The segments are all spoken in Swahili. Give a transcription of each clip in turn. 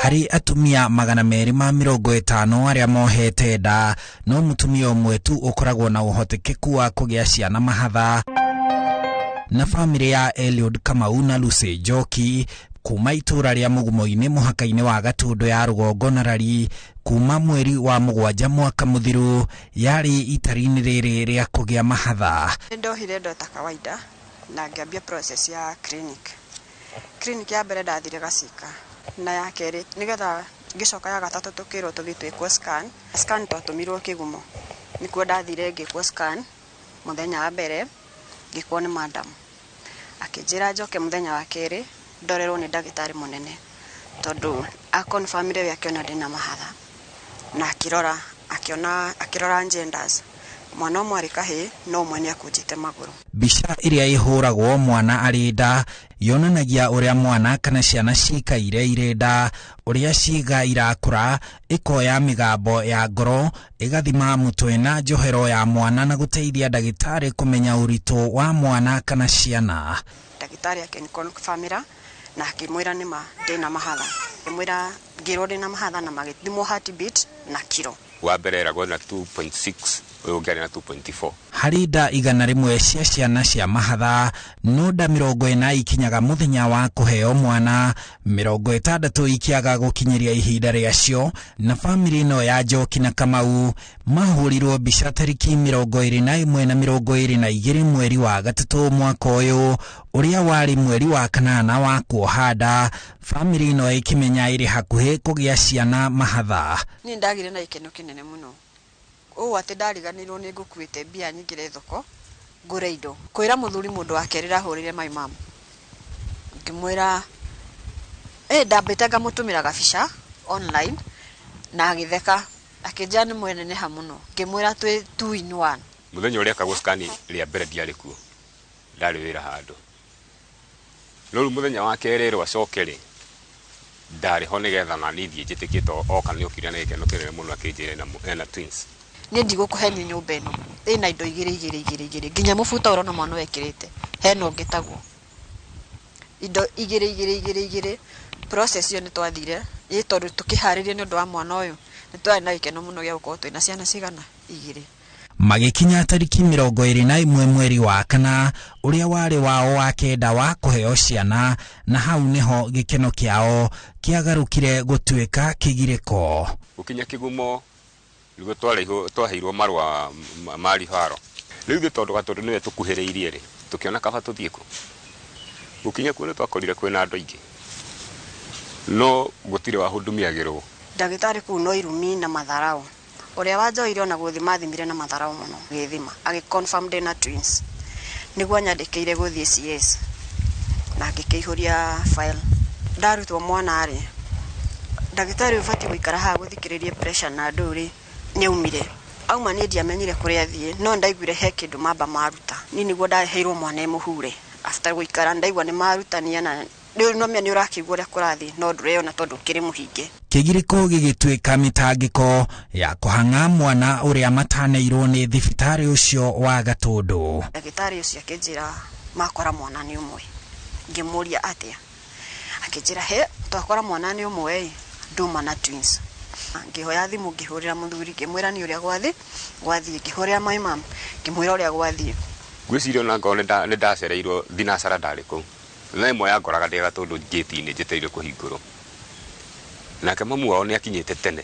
Hari atumia 250 aria mohete nda, no mutumia umwe tu ukoragwo na uhotekeku wa kugia ciana mahatha. Na family ya Eliud Kamau na Lucy Njoki kuma itura ria Mugumo-ini muhaka-ini wa Gatundu ya Rugongo na Rari kuma mweri wa 7 mwaka muthiru yari itari-ini riri ria kugia mahatha. Ndohire ndo ta kawaida na ngambia process ya clinic ya mbere ndathire Gacika na ya keri nigetha ngicoka ya gatatu tukirwo tuthitwe scan twatumirwo Kigumo nikuo ndathire ngikwo scan muthenya wa mbere ngikwo ni madam akinjira njoke muthenya wa keri ndorerwo ni ndagitari munene tondu a confirm ile yakiona ndina mahatha na akirora genders mwana umwe kahe no umwe akujite maguru. Bica iria ihuragwo mwana ari nda yonanagia uria mwana kana ciana cikaire irenda uria ciiga irakura ikoya migambo ya ngoro igathima mutwe na njohero ya mwana na guteithia ndagitari kumenya urito wa mwana kana ciana. Ndagitari akinikonfirmira na akimwira nima ndina mahatha kimwira ngiro ndina mahatha na magithimo heartbeat na kiro wa mbere eragwo na 2.6 uyu ngari na 2.4. Hari nda 100 cia ciana cia mahatha no nda 40 ikinyaga muthenya wa kuheo mwana 60 ikiaga gukinyiria ihinda riacio na family no ya Njoki na Kamau mahurirwo bica tariki 21 na 22 mweri wa gatatu mwaka uyu uria wari mweri wa 8 wa kuohanda family no ikimenya iri hakuhi kugia ciana mahatha. Ni ndagire na ikeno kinene muno ati ndariganirwo ni ngukuite mbia nyingire thoko ngure indo kwira muthuri mundu wakerira hurire my mom ngimwira ndambite ngamutumira gabica online na agitheka akinja ni mwenene ha muno ngimwira twi 2 in 1. Muthenya uria kagwo scan ria mbere ndiari kuo ndari wira handu no muthenya wa kerero acokere ndari ho nigetha na nithie njitikite oka ni ukira na ikeno kinene muno akinjire na twins. Ni ndigũkũhenia nyũmba ĩno ĩna indo igĩrĩ nginya mũbuta ũrona mwana wekĩrĩte hena ũngĩtagwo indo igĩrĩ process iyo nĩ twathire tondũ tũkĩharĩria nĩ ũndũ wa mwana ũyũ nĩ twarĩ na ikeno mũno gĩa gũkorwo twĩna ciana cigana 2. Magikinya tariki 21 mweri wa 4 uria wari wao wa kenda wa kuheo ciana na hau niho gikeno kiao kiagarukire gutuika kigiriko. Ukinya Kigumo rigo twaheirwo marwa mari haro riu tondu gatundu niwe tukuhiriirie ri tukiona kaba tuthie ku ukinya ku ni twakorire kwina andu ingi no gutire wa hudumiagirwo ndagitari ku no irumi na matharau uria wanjoire ona guthima thimire na matharau muno githima agi confirm na twins niguo nyandikire guthie CS na ngikeihuria file ndarutwo mwana ari ndagitari ufati guikara ha guthikiririe pressure na nduri nyaumire auma ni ndiamenyire kuria thie no ndaiguire he kindu mamba maruta ni niguo ndaheirwo mwana emuhure after guikara ndaigua ni marutania na no menya ni urakigwa uria kurathi no ndureyona tondu kiri muhinge. Kigiriko gigituika mitangiko ya kuhanga mwana uria mataneirwo ni thibitari ucio wa Gatundu. Ndagitari ucio akinjira makora mwana ni umwe ngimuria atia akinjira he twakora mwana ni umwe nduma na twins ngihoya thimu ngihurira muthuri ngimwira ni uria gwathi ngihurira my mom ngimwira uria gwathi gwicirio na ngone ni ndacereirwo thinacara ndari ku na imwe ya ngoraga ndi Gatundu ngiti-ini njiteire kuhingurwo nake mamu wao ni akinyite tene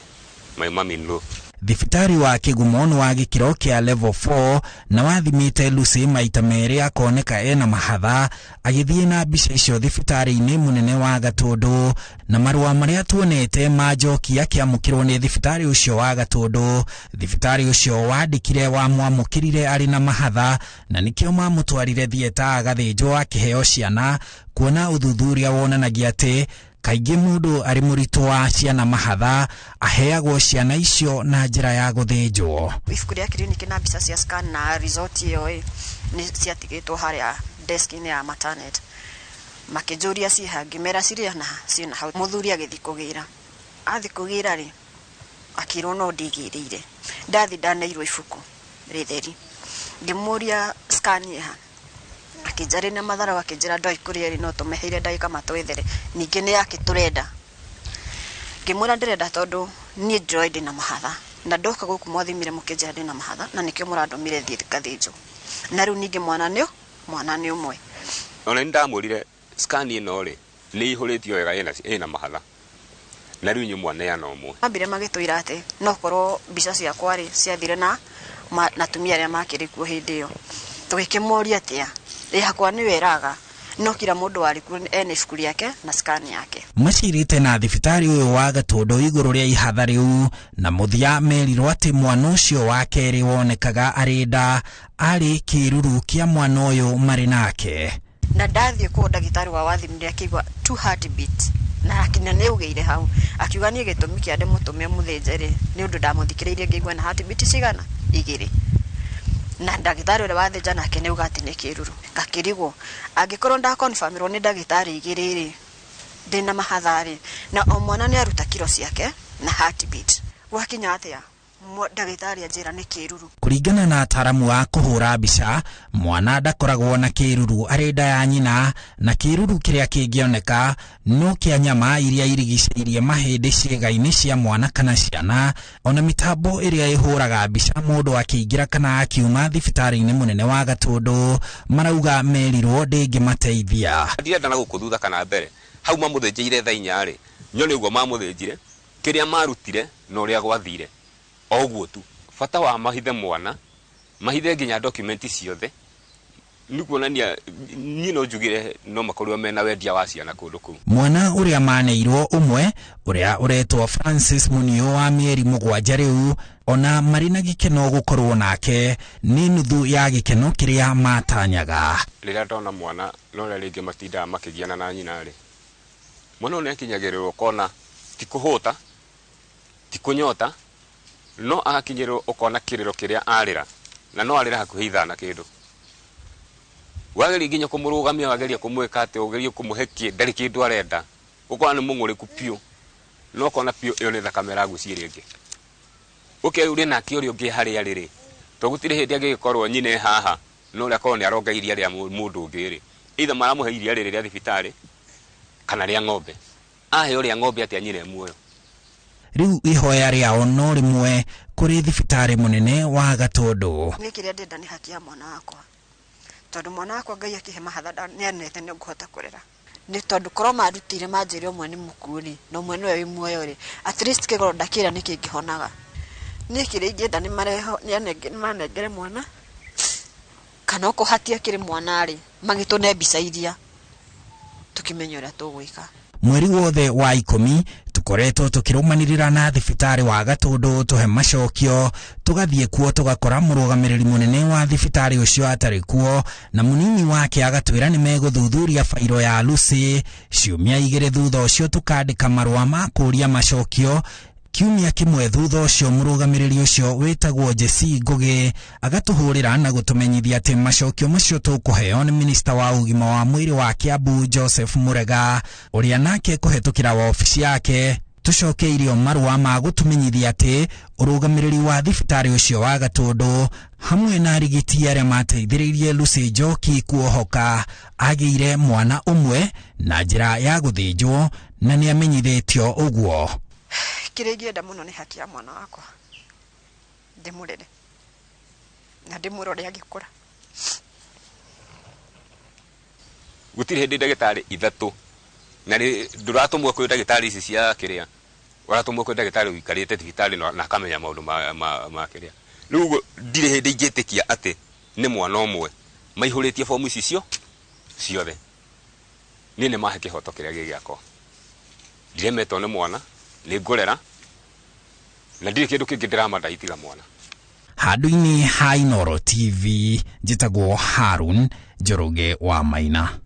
my mom in law. Thibitari wa Kigumo ni wa gikiro kia level 4 na wathimite Lucy maita meri akoneka ena mahatha agithie na bica icio thibitari-ini munene wa Gatundu na marua maria tuonete ma Njoki akiamukirwo ni thibitari ucio wa Gatundu. Thibitari ucio wandikire wa mwamukirire ari na mahatha na nikio mamutwarire thieta agathinjwo akiheo ciana kuona uthuthuria wonanagia ati kaingĩ mundu ari murito wa ciana mahatha aheagwo ciana icio na njira ya guthinjwo. Ibuku ria clinic na bica cia scan na result iyo ni ciatigitwo haria desk-ini ya maternity makijuria ciha ngimera ciria na ciana hau muthuri agithikugira athikugira ri akirwo no ndigirire ndathi ndaneirwo ibuku ritheri ngimuria scan ya akijari na mathara wakijira ndoi kuria ri no tumeheire ndaika matwethere ningi ni yake turenda ngimwira ndirenda tondu nie ndroid ndina mahatha na ndoka guku mwathimire mukinjira ndina mahatha na nikio murandomire thie gathinjo na riu ningi mwana ni umwe ona ndamurire scan ino ri ni ihuritio wega ina mahatha na riu nyu mwana ya no umwe ambire magitwira ati no korwo mbica ciakwa ri ciathire na tumia ria makiri kuo hindi iyo tugikimuria atia hakwa ni weraga no kila mundu ari ku ene shukuri yake na scan yake macirite na thibitari uyu wa Gatundu iguru ria ihatha riu na muthia merirwo ati mwana ucio wa keri wonekaga arinda ari kiruru kia mwana uyu mari nake na ndathie ku ndagitari wa wathimire akigwa 2 heartbeat na akinya ne ugeire hau akiuga ni gitumi kia nde mutumia muthinjeri ni undu ndamuthikiriirie ngigwa na heartbeat cigana igiri na ndagitari ule wathinja nake ne uga ati ni kiruru ngakirigwo angikorwo nda confirmirwo ni ndagitari igiriri ndina mahathari na o mwana ni aruta kilo ciake na heartbeat wakinya atia ndagitari anjira ni kiruru kuringana na ataramu wa kuhura mbica mwana ndakoragwo na kiruru arinda ya nyina na kiruru kiria kingioneka no kia nyama iria irigicĩirie mahĩndĩ ciĩga-inĩ cia mwana kana ciana ona mitambo iria ihuraga mbica mundu akĩingira kana akiuma thibitari-inĩ munene wa Gatundu marauga merirwo ndĩngĩmateithia ndienda na gukuthutha kana mbere hau mamuthinjire tha 4 ri nyone uguo mamuthinjire kiria marutire no ria gwathire oguo tu fata wa mahithe mwana mahithe nginya document ciothe nikuonania nyino njugire no makorwo mena wendia wa ciana kundu kuu mwana uria maneirwo umwe uria uretwo Francis Munio wa mieri 7 riu ona marina gikeno gukorwo nake ni nuthu ya gikeno kiria matanyaga rira ndona mwana no ringi matinda makigiana na nyina ri mwana ne kinyagirirwo kona tikuhuta tikunyota no agakinyirwo ukona kiriro kiria arira na no arira hakuhi ithana kindu wageri nginya kumurugamia wageria kumwika ati ugeria kumuhekie ndari kindu arenda ukona ni munguriku piu no kona piu iyo ni thakamera guciria ingi uke uri na kiori ungi hari ariri to gutire hindi agikorwo nyine haha no ria korwo ni aronga iria ria mundu ungi ri itha maramuhe iria riri ria thibitari kana ria ng'ombe ahe uri ng'ombe ati anyire muoyo riu ihoya riao no rimwe kuri thibitari munene wa Gatundu ni kiria ndenda ni haki ya mwana wakwa tondu mwana wakwa Ngai akihe mahatha ni anete ni nguhota kurera ni tondu korwo marutire manjire umwe ni mukuri no mwene we muoyo ri at least kigoro ndakira ni kingihonaga ni kiria ingenda ni mareho ni manengere mwana kana kuhatia kiri mwana ri magitune mbica iria tukimenya uria tugwika mweri wothe wa 10 tukoretwo tukirumanirira na thibitari wa Gatundu tuhe macokio tugathie kuo tugakora murugamiriri munene wa thibitari ucio atari kuo na munini wake agatwira ni meguthuthuria fairo ya Lucy ciumia 2 thutha ucio tukandika marua ma kuria macokio kiumia kimwe thutha ucio murugamiriri ucio witagwo Jesse Ngugi agatuhurira na gutumenyithia ati macokio macio tukuheo ni minista wa ugima wa mwiri wa Kiambu Joseph Murega uria nake kuhetukira wa ofisi yake tucokeirio marua ma gutumenyithia ati urugamiriri wa thibitari ucio wa Gatundu hamwe na arigiti aria mateithiririe Lucy Njoki kuohoka agiire mwana umwe na njira ya guthinjwo na ni amenyithitio uguo kiria ngienda muno ni haki ya mwana wakwa ndimurere na ndimurore agikura gutire hindi ndagitari ithatu na nduratumwo kwi ndagitari ici cia kiria waratumwo kwi ndagitari wikarite thibitari na kamenya maundu ma kiria riu ndire hindi ingitikia ati ni mwana umwe maihuritie fomu ici cio ciothe ni mahe kihoto kiria gigiakwa ndiremetwo ni mwana ni ngurera na ndire kindu kingi ndirama ndaitiga mwana handu-ini ha Inooro TV njitagwo Harun Njoroge wa Maina.